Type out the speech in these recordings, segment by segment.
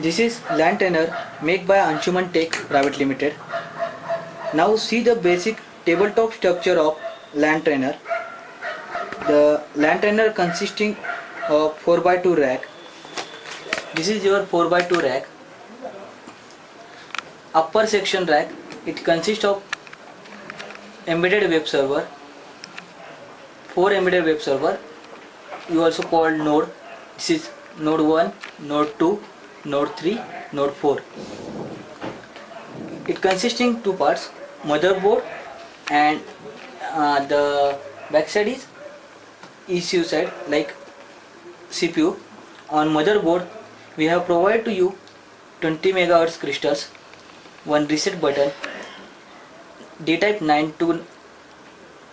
This is LAN Trainer made by Anshuman Tech Private Limited. Now see the basic tabletop structure of LAN Trainer. The LAN Trainer consisting of 4x2 rack. This is your 4x2 rack. Upper section rack, it consists of embedded web server, 4 embedded web server, you also called node. This is node 1, node 2, node 3, node 4. It consisting two parts, motherboard and the backside is ECU side like CPU. On motherboard we have provided to you 20 MHz crystals, one reset button, D-type 9 to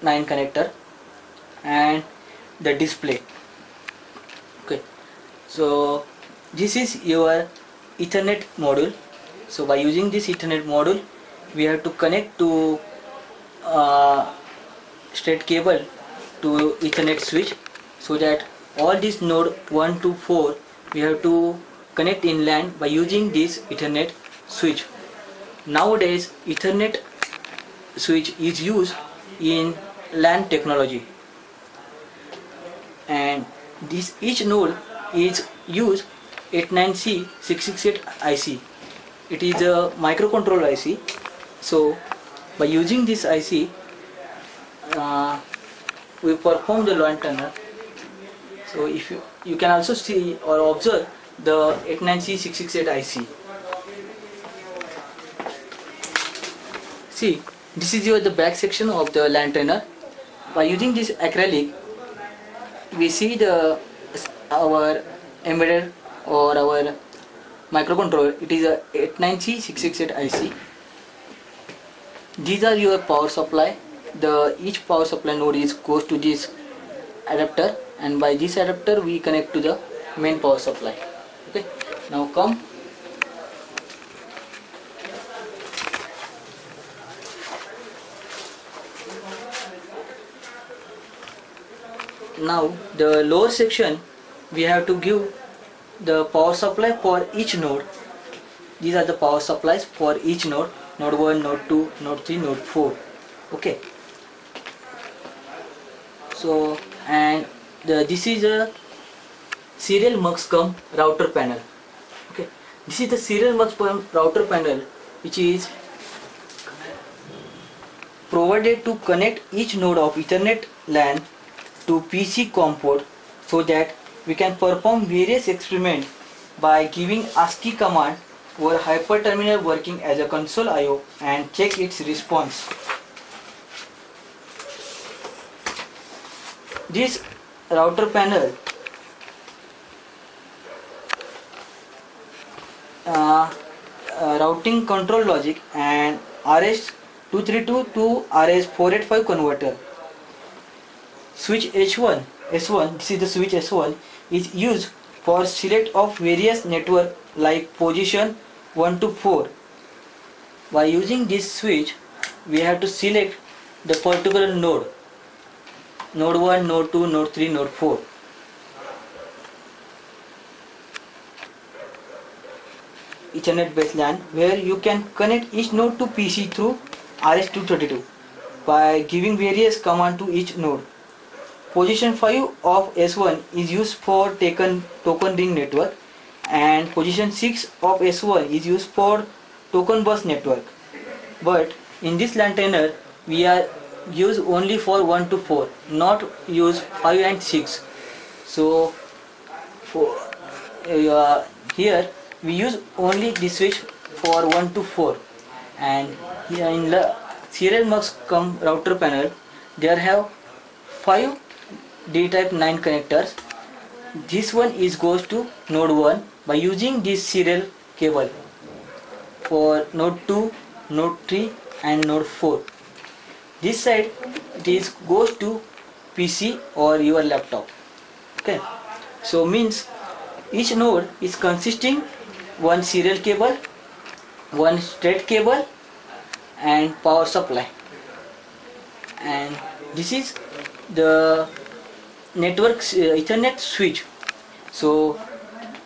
9 connector and the display. Okay, so this is your Ethernet module. So by using this Ethernet module we have to connect to straight cable to Ethernet switch, so that all this node 1 to 4 we have to connect in LAN by using this Ethernet switch. Nowadays Ethernet switch is used in LAN technology, and this each node is used 89C668 IC. It is a microcontroller IC. So by using this IC we perform the LAN Trainer. So if you can also see or observe the 89C668 IC. See, this is the back section of the LAN Trainer. By using this acrylic, we see our embedded or our microcontroller. It is a 89C668 IC. These are your power supply. Each power supply node goes to this adapter, and by this adapter we connect to the main power supply. Okay, now come. Now the lower section we have to give the power supply for each node. These are the power supplies for each node: node 1, node 2, node 3, node 4. Okay, so and this is a serial mux cum router panel. Okay, this is the serial mux cum router panel which is provided to connect each node of Ethernet LAN to PC COM port, so that we can perform various experiments by giving ASCII command over hyperterminal working as a console IO and check its response. This router panel routing control logic and RS232 to RS485 converter. Switch S1, this is the switch S1, is used for select of various network like position 1 to 4. By using this switch we have to select the particular node: node 1, node 2, node 3, node 4. Ethernet based LAN, where you can connect each node to PC through RS232 by giving various commands to each node. Position 5 of S1 is used for token ring network, and position 6 of S1 is used for token bus network. But in this LAN Trainer we are used only for 1 to 4, not use 5 and 6. So for here we use only this switch for 1 to 4, and here in the serial mux cum router panel there have 5 D-type 9 connectors. This one goes to node 1 by using this serial cable. For node 2, node 3 and node 4. This side goes to PC or your laptop. Okay, so means each node is consisting one serial cable, one straight cable and power supply, and this is the network Ethernet switch. So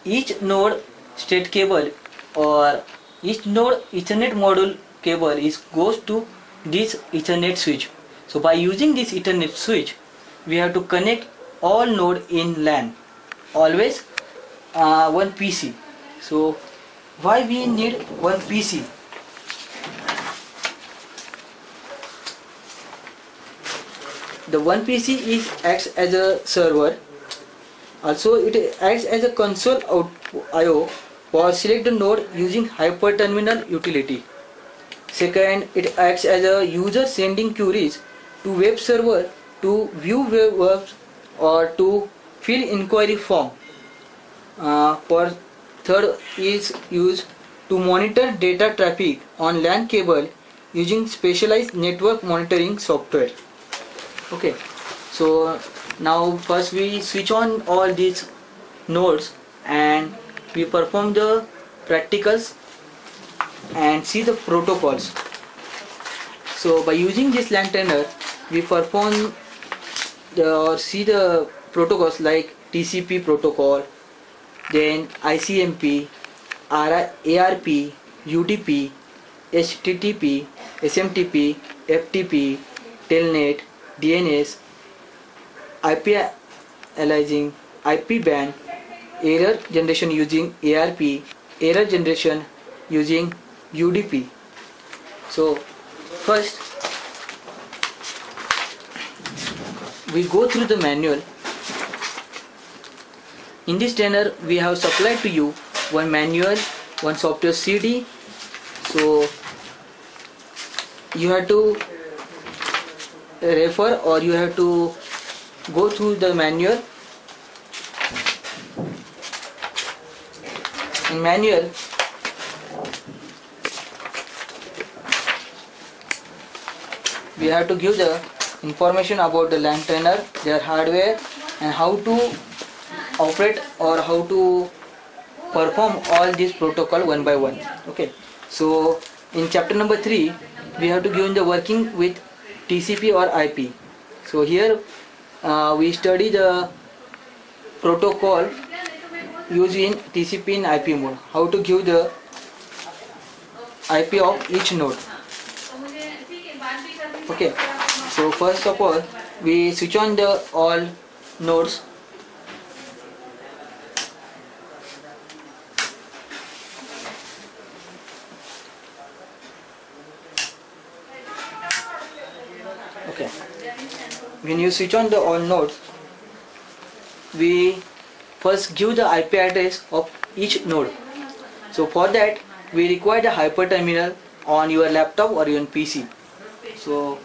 each node straight cable or each node Ethernet module cable goes to this Ethernet switch. So by using this Ethernet switch, we have to connect all node in LAN, always one PC. So why we need one PC? The one PC acts as a server. Also, it acts as a console I/O for select the node using hyperterminal utility. Second, it acts as a user sending queries to web server to view webs or to fill inquiry form. For third is used to monitor data traffic on LAN cable using specialized network monitoring software. Okay, so now first we switch on all these nodes and we perform the practicals and see the protocols. So by using this LAN trainer, we perform or see the protocols like TCP protocol, then ICMP, ARP, UDP, HTTP, SMTP, FTP, Telnet, DNS, IP aliasing, IP band, error generation using ARP, error generation using UDP. So first we go through the manual. In this trainer we have supplied to you one manual, one software CD. So you have to refer or you have to go through the manual. In manual we have to give the information about the LAN trainer, their hardware, and how to operate or how to perform all these protocol one by one. Okay, so in chapter number 3 we have to give the working with TCP or IP. So here we study the protocol used in TCP and IP mode, how to give the IP of each node. Okay, so first of all we switch on the all nodes. Okay, when you switch on the all nodes, we first give the IP address of each node. So for that we require the hyperterminal on your laptop or your PC. So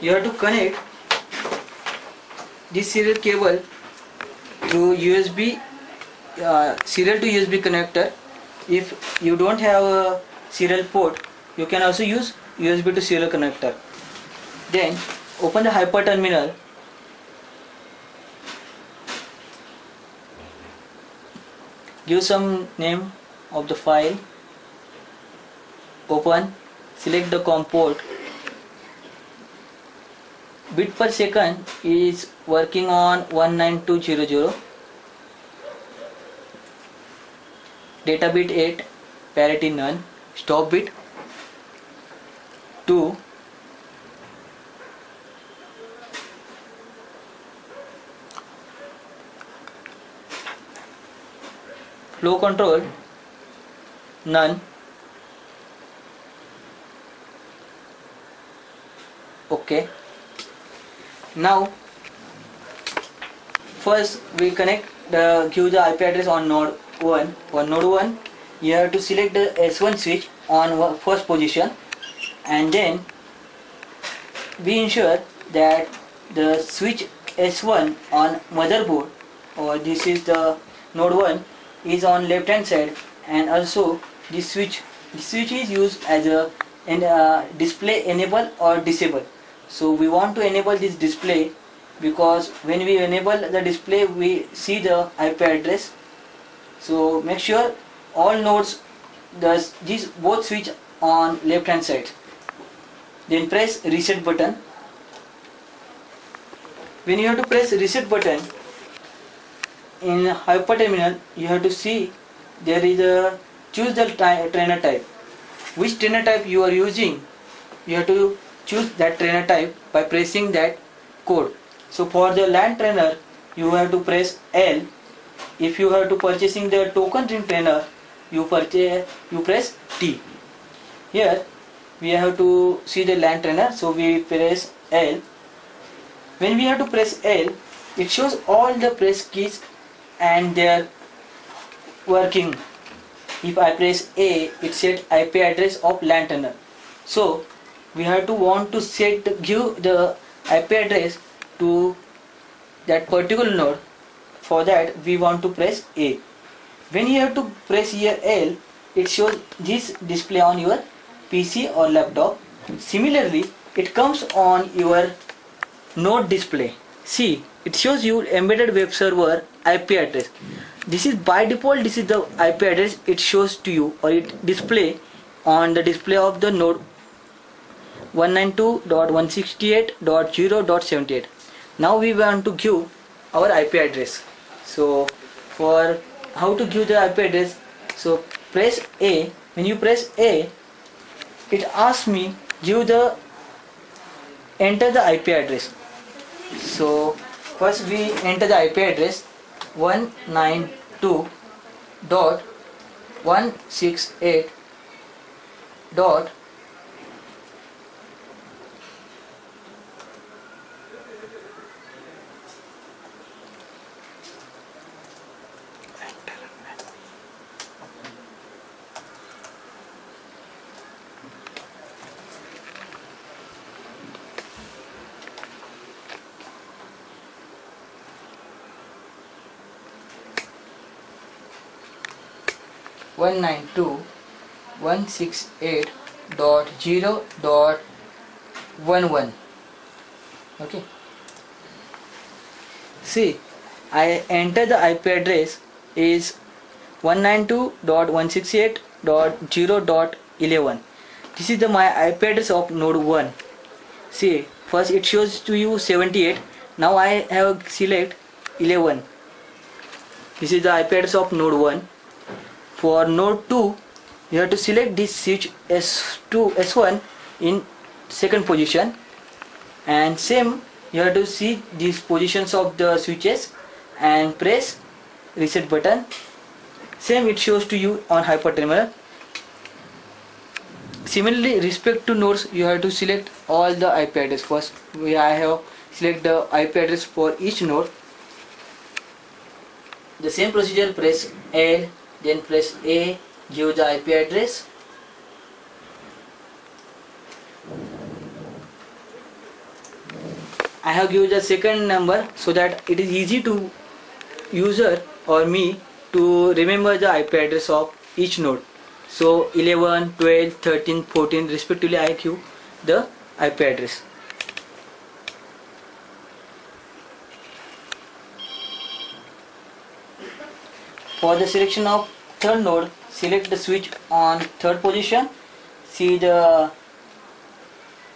you have to connect this serial cable through USB, serial to USB connector. If you don't have a serial port, you can also use USB to serial connector. Then open the hyperterminal. Give some name of the file. Open. Select the COM port. Bit per second is working on 19200. Data bit 8, parity none. Stop bit 2. Flow control none. Okay. Now first we give the IP address on node 1. For node 1 you have to select the S1 switch on first position, and then we ensure that the switch S1 on motherboard, or this is the node 1, is on left hand side, and also this switch is used as a display enable or disable. So we want to enable this display, because when we enable the display we see the IP address. So make sure all nodes these both switch on left hand side. Then press reset button. When you have to press reset button in hyperterminal, you have to see there is a choose the trainer type. Which trainer type you are using, you have to choose that trainer type by pressing that code. So for the LAN trainer, you have to press L. If you have to purchasing the token ring trainer, you press T. Here we have to see the LAN trainer, so we press L. When we have to press L, it shows all the press keys and their working. If I press A, it set IP address of LAN tunnel. So we have to want to give the IP address to that particular node. For that we want to press A. When you have to press here L, it shows this display on your PC or laptop. Similarly, it comes on your node display. See, it shows you embedded web server IP address. This is by default, this is the IP address it shows to you, or it display on the display of the node 192.168.0.78. Now we want to give our IP address. So for how to give the IP address, so press A. When you press A, it asks me enter the IP address. So first we enter the IP address 192.168. One 192.168.0.11. Okay. See, I enter the IP address is 192.168.0.11. This is my IP address of node 1. See, first it shows to you 78. Now I have select 11. This is the IP address of node 1. For node 2, you have to select this switch S1 in second position, and same you have to see these positions of the switches and press reset button. Same it shows to you on hyperterminal. Similarly, respect to nodes, you have to select all the IP address. First I have select the IP address for each node. The same procedure, press L, then press A, give the IP address. I have given the second number so that it is easy to user or me to remember the IP address of each node. So 11, 12, 13, 14 respectively I give the IP address. For the selection of third node, select the switch on third position, see the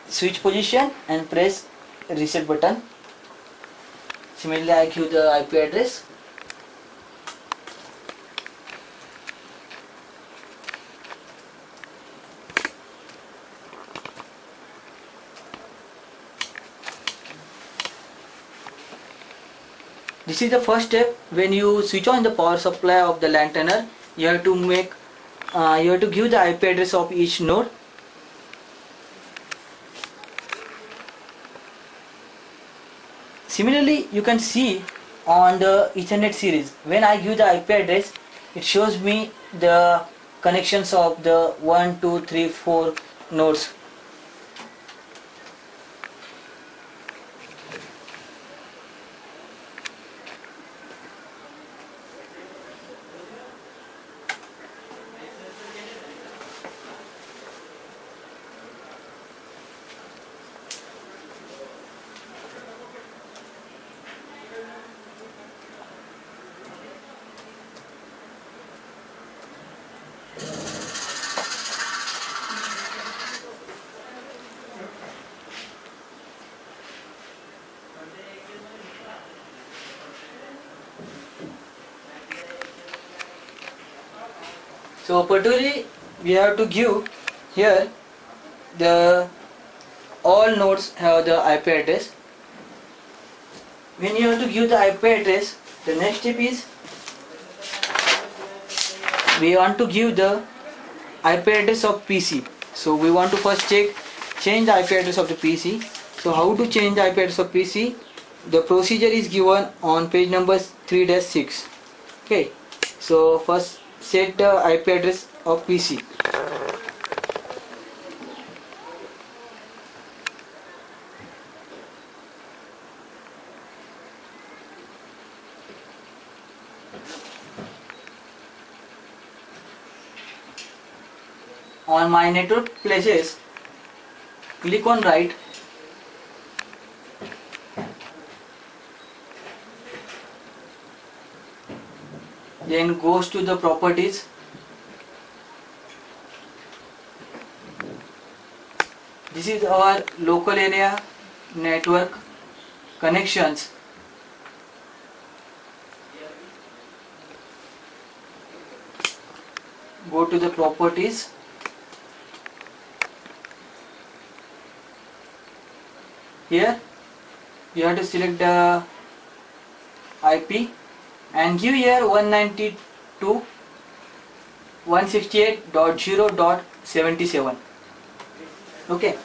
switch position and press reset button. Similarly, I give the IP address. This is the first step. When you switch on the power supply of the LAN tunnel, you have to give the IP address of each node. Similarly, you can see on the Ethernet series, when I give the IP address, it shows me the connections of the 1, 2, 3, 4 nodes. So particularly we have to give here the all nodes have the IP address. When you have to give the IP address, the next step is we want to give the IP address of PC. So we want to first change the IP address of the PC. So how to change the IP address of PC? The procedure is given on page number 3-6. Okay, so first set the IP address of PC. On my network places, click on right. Then goes to the properties. This is our local area network connections. Go to the properties. Here you have to select the IP and give here 192.168.0.77. Okay.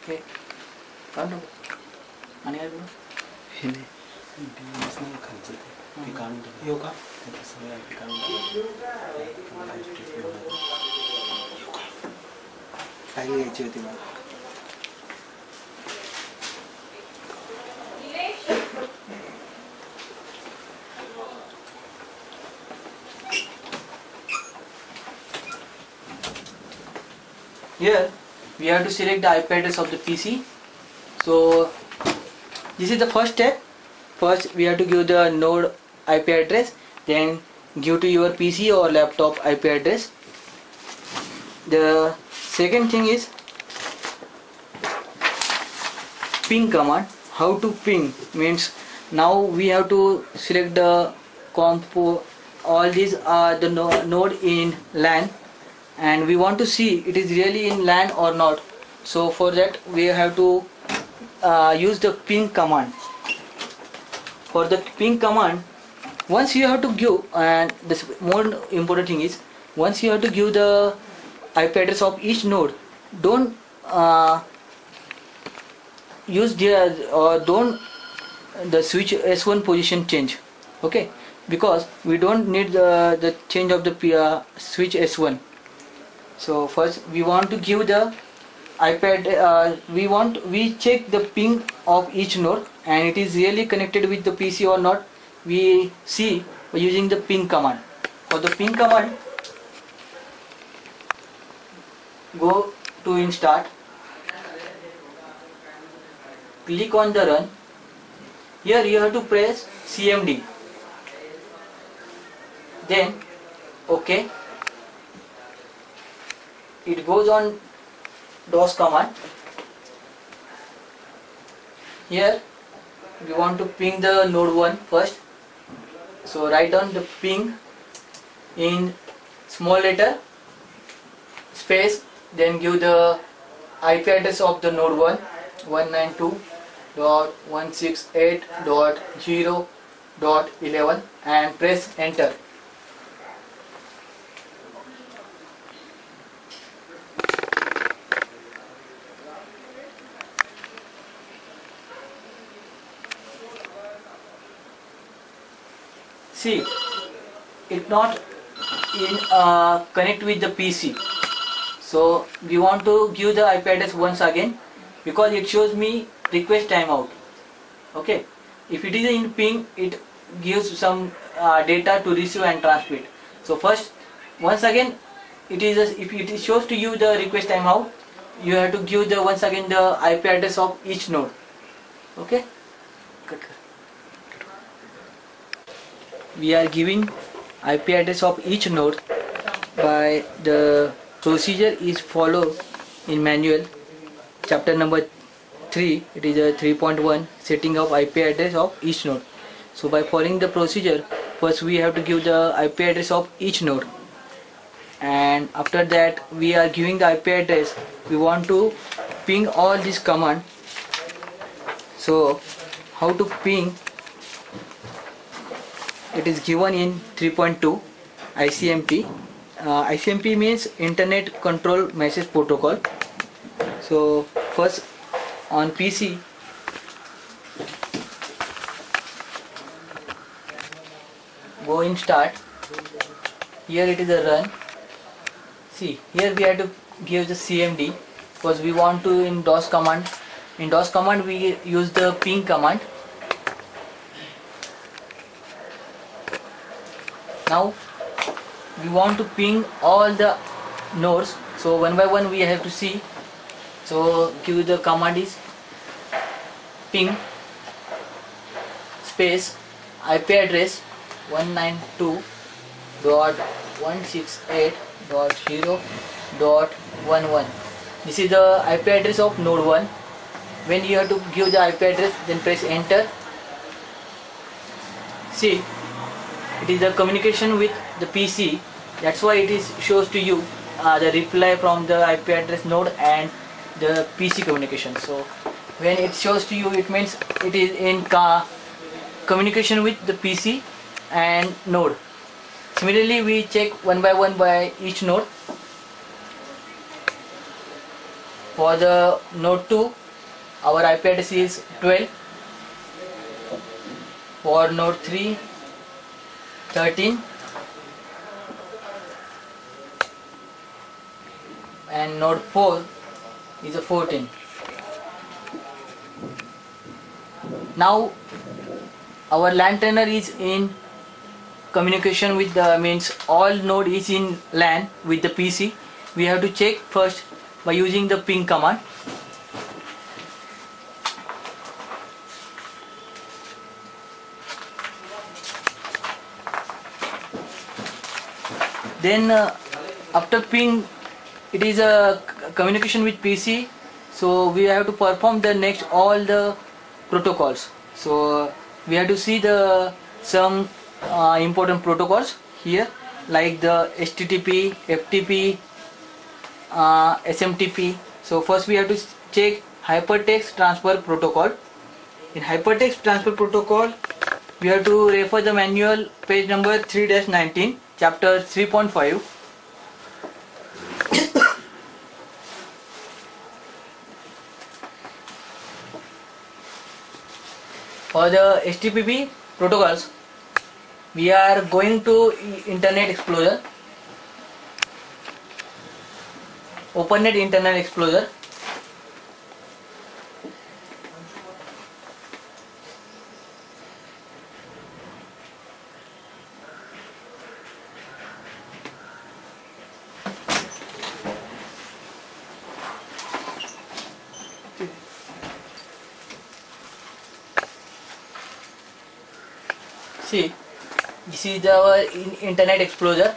Okay. File घ्यायची होती मला. Here we have to select the IP address of the PC. So this is the first step. First we have to give the node IP address, then give to your PC or laptop IP address. The second thing is ping command. How to ping means now we have to select the compo. All these are the node in LAN and we want to see it is really in LAN or not. So for that we have to use the ping command. For the ping command, once you have to give, and this more important thing is once you have to give the IP address of each node, don't use the switch S1 position change. Okay, because we don't need the change of the switch S1. So first we want to give the iPad. We check the ping of each node and it is really connected with the PC or not. We see by using the ping command. For the ping command, go to in start, click on the run. Here you have to press CMD, then OK. It goes on DOS command. Here we want to ping the node 1 first. So write down the ping in small letter space, then give the IP address of the node 1 192.168.0.11 and press enter. See, it not in connect with the PC. So we want to give the IP address once again because it shows me request timeout. Okay, if it is in ping, it gives some data to receive and transmit. So first, once again, if it shows to you the request timeout, you have to give the once again the IP address of each node. Okay. We are giving IP address of each node by the procedure is followed in manual chapter number 3, it is a 3.1, setting up IP address of each node. So by following the procedure, first we have to give the IP address of each node, and after that we are giving the IP address, we want to ping all this command. So how to ping, it is given in 3.2 ICMP. ICMP means Internet Control Message Protocol. So first on PC, go in start, here it is a run. See, here we have to give the CMD because we want to in DOS command. In DOS command we use the ping command. Now we want to ping all the nodes, so one by one we have to see. So give the command is ping space IP address 192.168.0.11. This is the IP address of node 1. When you have to give the IP address, then press enter. See, it is a communication with the PC. That's why it is shows to you the reply from the IP address node and the PC communication. So when it shows to you, it means it is in communication with the PC and node. Similarly, we check one by each node. For the node 2, our IP address is 12. For node 3, 13, and node 4 is a 14. Now our LAN trainer is in communication with the, means all node is in LAN with the PC. We have to check first by using the ping command. Then after ping, it is a communication with PC, so we have to perform the next all the protocols. So we have to see the some important protocols here, like the HTTP, FTP, SMTP. So first we have to check hypertext transfer protocol. In hypertext transfer protocol, we have to refer the manual page number 3-19, chapter 3.5. For the HTTP protocols, we are going to Internet Explorer, OpenNet Internet Explorer. See, this is our Internet Explorer.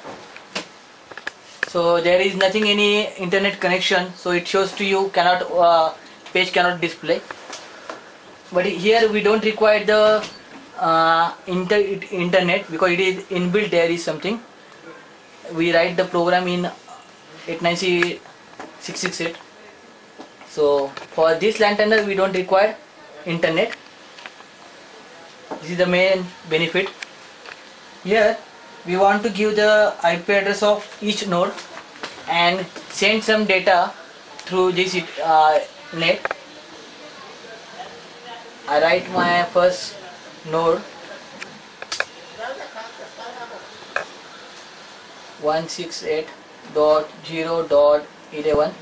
So there is nothing, any internet connection, so it shows to you cannot page cannot display. But here we don't require the internet because it is inbuilt. There is something. We write the program in 89668. So for this LAN trainer we don't require internet. This is the main benefit. Here we want to give the IP address of each node and send some data through this net. I write my first node 168.0.11.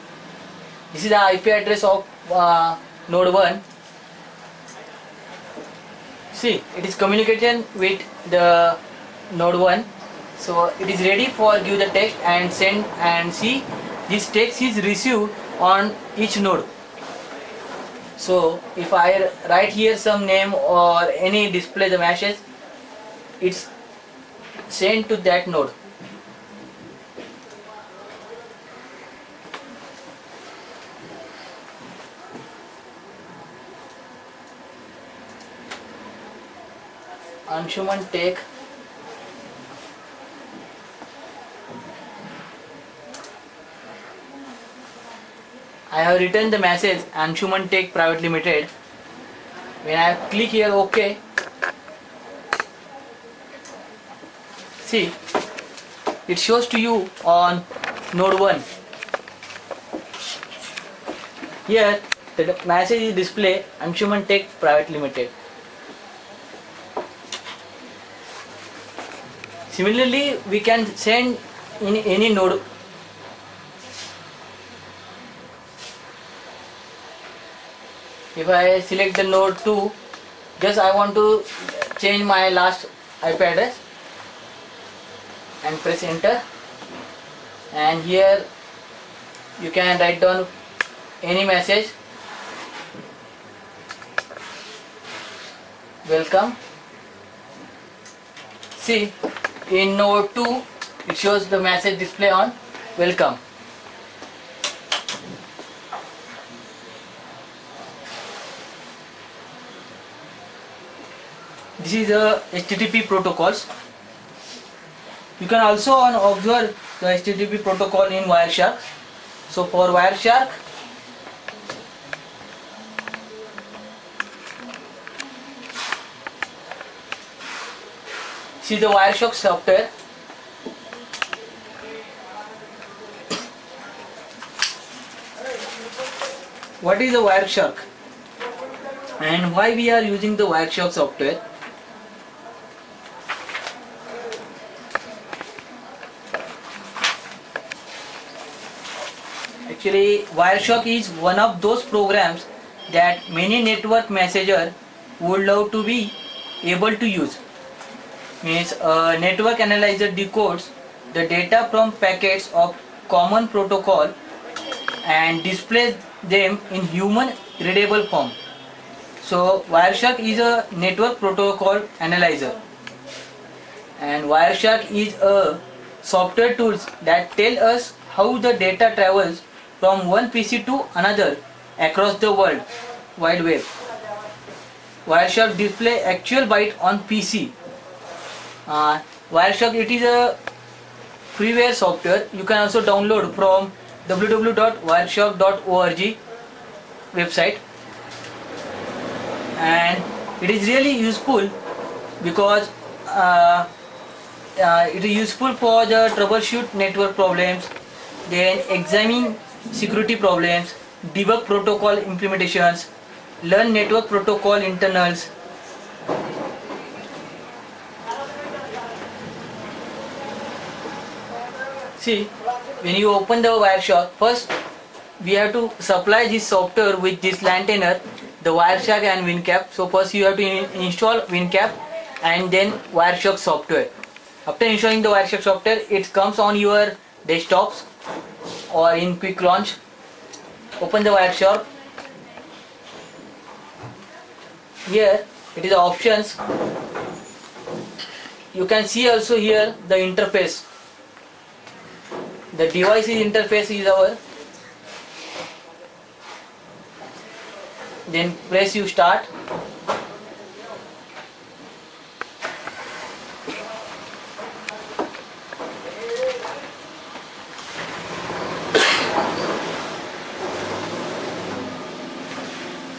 This is the IP address of node 1. See, it is communication with the node 1, so it is ready for give the text and send, and see this text is received on each node. So if I write here some name or any display the message, it's sent to that node. Anshuman take I have written the message Anshuman Tech Private Limited. When I click here OK, see, it shows to you on node 1. Here the message is display Anshuman Tech Private Limited. Similarly, we can send in any node. If I select the node 2, just I want to change my last IP address and press enter, and here you can write down any message, welcome. See, in node 2 it shows the message display on welcome. This is the HTTP protocols. You can also observe the HTTP protocol in Wireshark. So for Wireshark, see the Wireshark software. What is the Wireshark and why we are using the Wireshark software? Actually, Wireshark is one of those programs that many network messengers would love to be able to use. Means a network analyzer decodes the data from packets of common protocol and displays them in human readable form. So Wireshark is a network protocol analyzer, and Wireshark is a software tools that tell us how the data travels from one PC to another across the world wide web. Wireshark display actual byte on PC. Wireshark, it is a freeware software. You can also download from www.wireshark.org website, and it is really useful because it is useful for the troubleshoot network problems, then examine security problems, debug protocol implementations, learn network protocol internals. See, when you open the Wireshark, first we have to supply this software with this Lantainer, the Wireshark and WinCap. So first you have to install WinCap and then Wireshark software. After installing the Wireshark software, it comes on your desktops or in quick launch. Open the Wireshark. Here it is options. You can see also here the interface. The device's interface is our. Then press you start.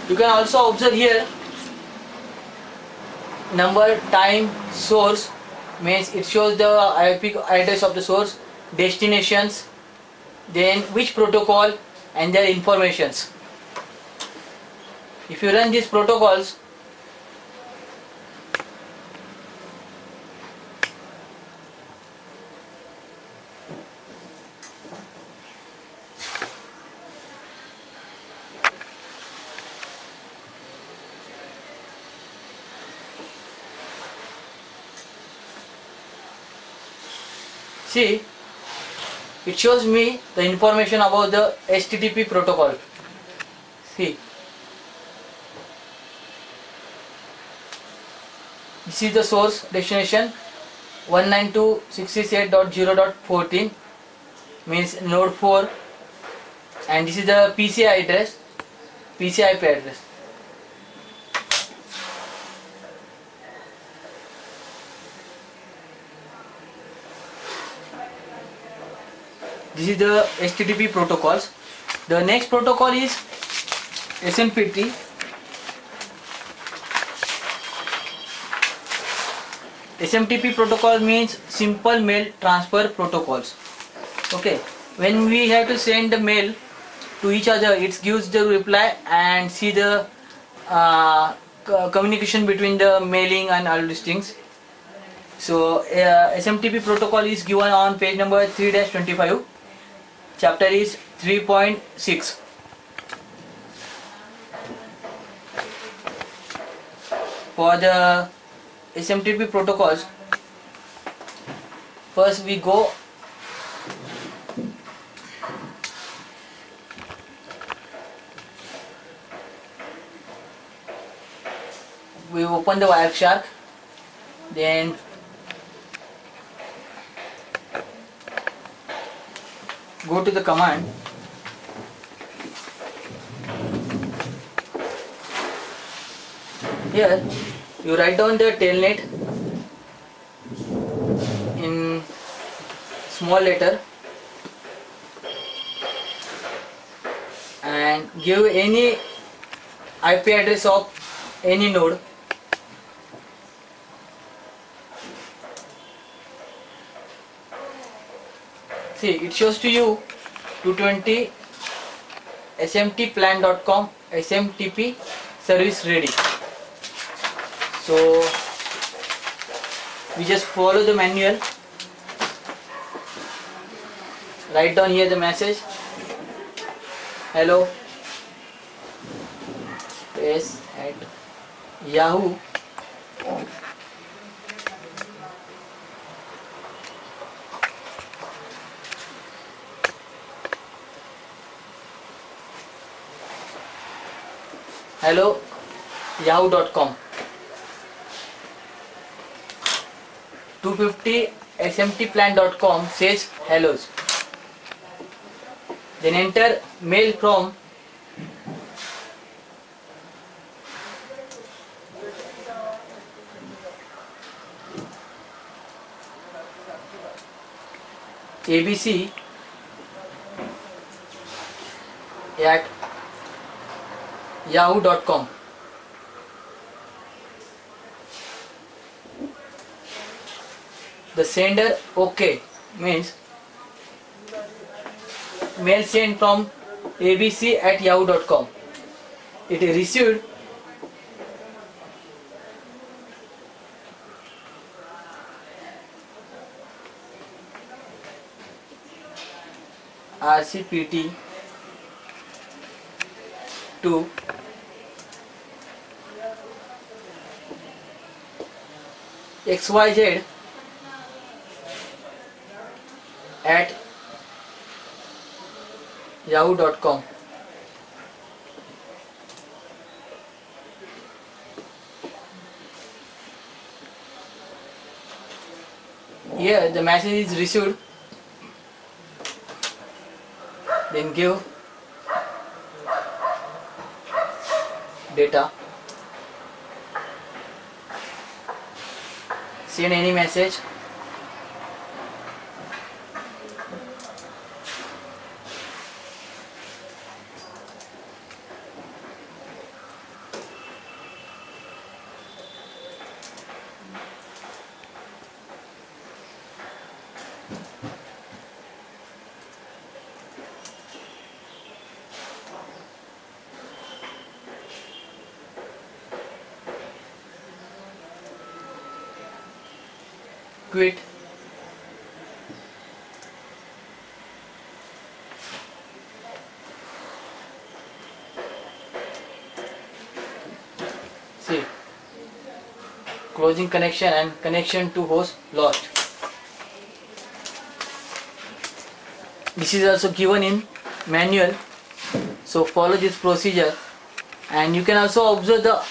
You can also observe here number, time, source, means it shows the IP address of the source, destinations, then which protocol and their informations. If you run these protocols, see, it shows me the information about the HTTP protocol. See, this is the source destination 192.168.0.14, means node 4, and this is the PCI address, PCI IP address. This is the HTTP protocols. The next protocol is SMPT. SMTP protocol means simple mail transfer protocols. Okay, when we have to send the mail to each other, it gives the reply and see the communication between the mailing and all these things. So SMTP protocol is given on page number 3-25. Chapter is 3.6. For the SMTP protocols, first we open the Wireshark, then go to the command. Here you write down the telnet in small letter and give any IP address of any node. See, it shows to you 220 smtplan.com SMTP service ready. So we just follow the manual. Write down here the message, hello space at Yahoo . Hello yahoo.com. 250 smtplan.com says hellos. Then enter mail from ABC at yahoo.com. The sender OK means mail sent from abc at yahoo.com. It is received RCPT to XYZ at yahoo.com. Here the message is received. Then give data, send any message, quit, see, closing connection and connection to host lost. This is also given in manual, so follow this procedure. And you can also observe the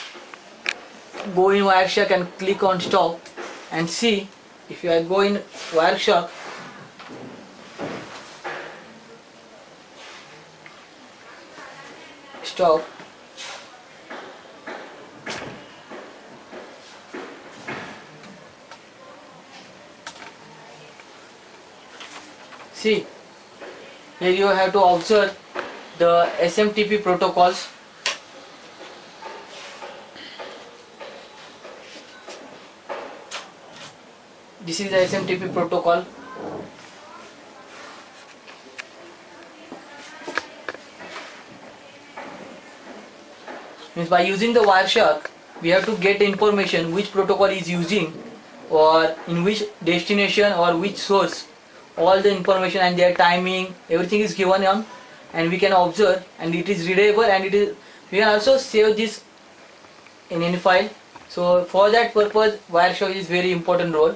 go in Wireshark and click on stop and see. If you are going Wireshark, stop, see Here you have to observe the SMTP protocols. This is the SMTP protocol. Means by using the Wireshark, we have to get information which protocol is using or in which destination or which source. All the information and their timing, everything is given on, and we can observe, and it is readable, and it is, we can also save this in any file. So for that purpose, Wireshark is very important role.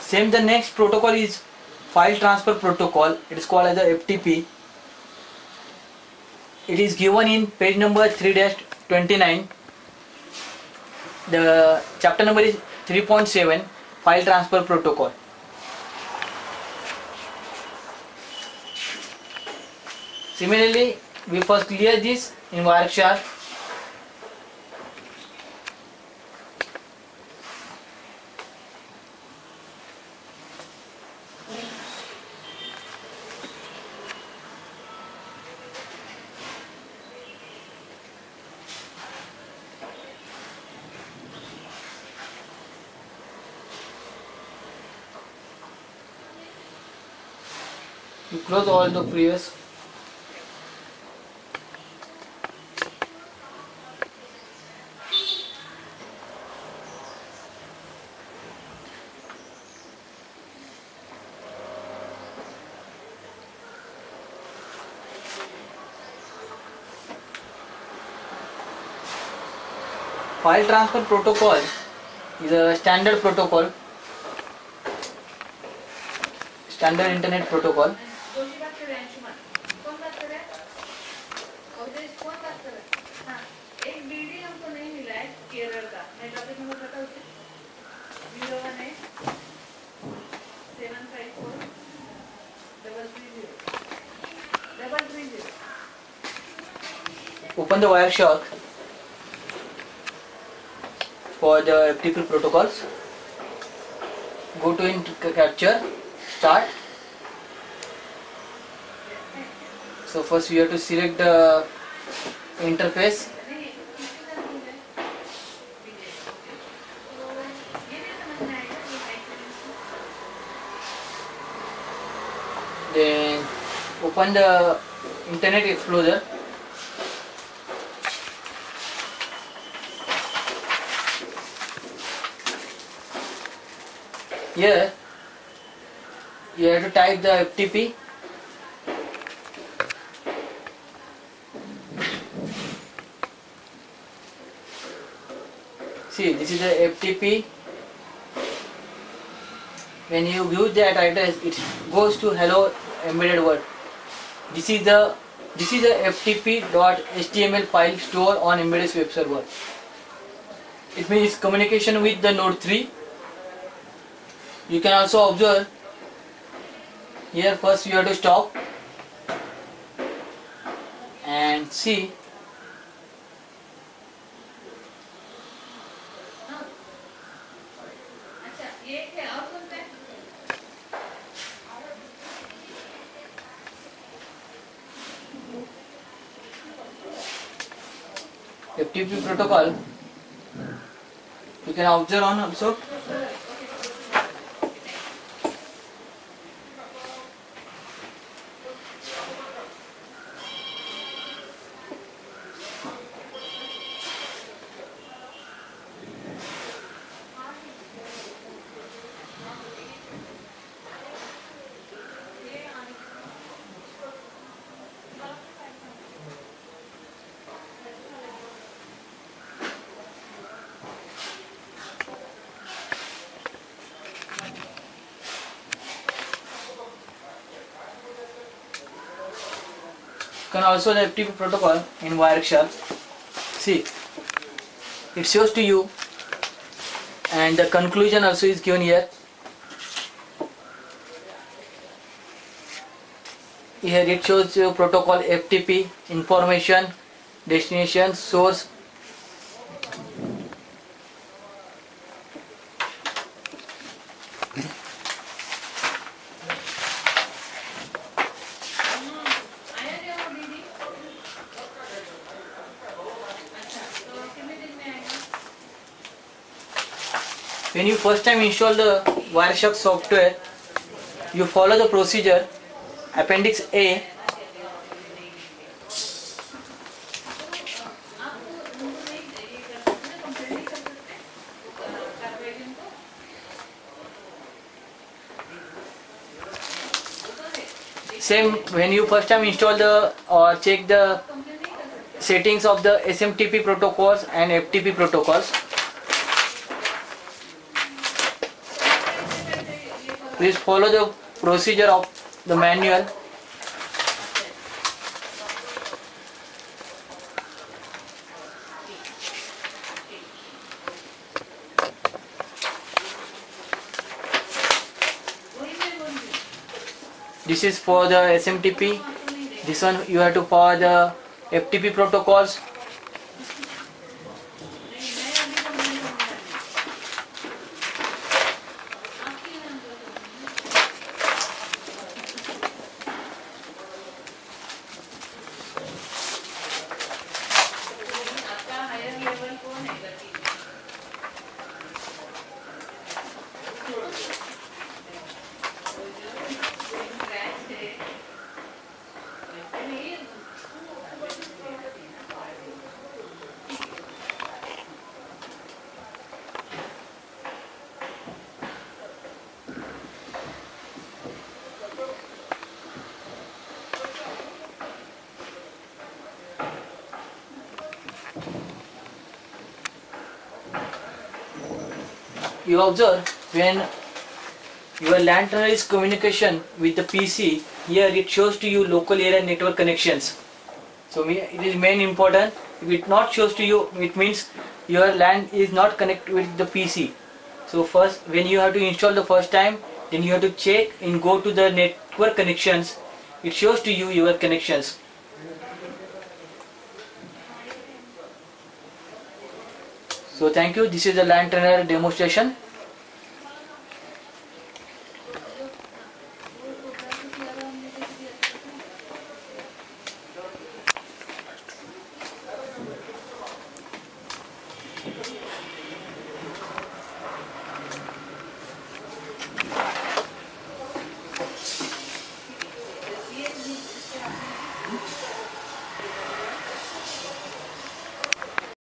Same, the next protocol is file transfer protocol. It is called as the FTP. It is given in page number 3-29. The chapter number is 3.7, file transfer protocol. Similarly, we first clear this in Wireshark. You close all the previous. File transfer protocol is a standard protocol, standard internet protocol. Open the Wireshark for the FTP protocols. Go to capture, start. So first we have to select the interface. Then open the Internet Explorer. Here you have to type the FTP. See, this is the FTP. When you use that address, it goes to hello embedded world. This is the ftp.html file stored on embedded web server. It means communication with the node 3. You can also observe here. First you have to stop and see. FTP protocol you can observe on also. Can also the FTP protocol in Wireshark. See, it shows to you, and the conclusion also is given here. here it shows you protocol FTP, information, destination, source. When you first time install the Wireshark software, you follow the procedure. Appendix A. Same when you first time install the or check the settings of the SMTP protocols and FTP protocols. Please follow the procedure of the manual. This is for the SMTP. This one you have to follow the FTP protocols. You observe when your LAN tunnel is communication with the PC, here it shows to you local area network connections. So it is main important. If it not shows to you, it means your LAN is not connected with the PC. So first, when you have to install the first time, then you have to check and go to the network connections. It shows to you your connections. So thank you. This is the LAN Trainer demonstration.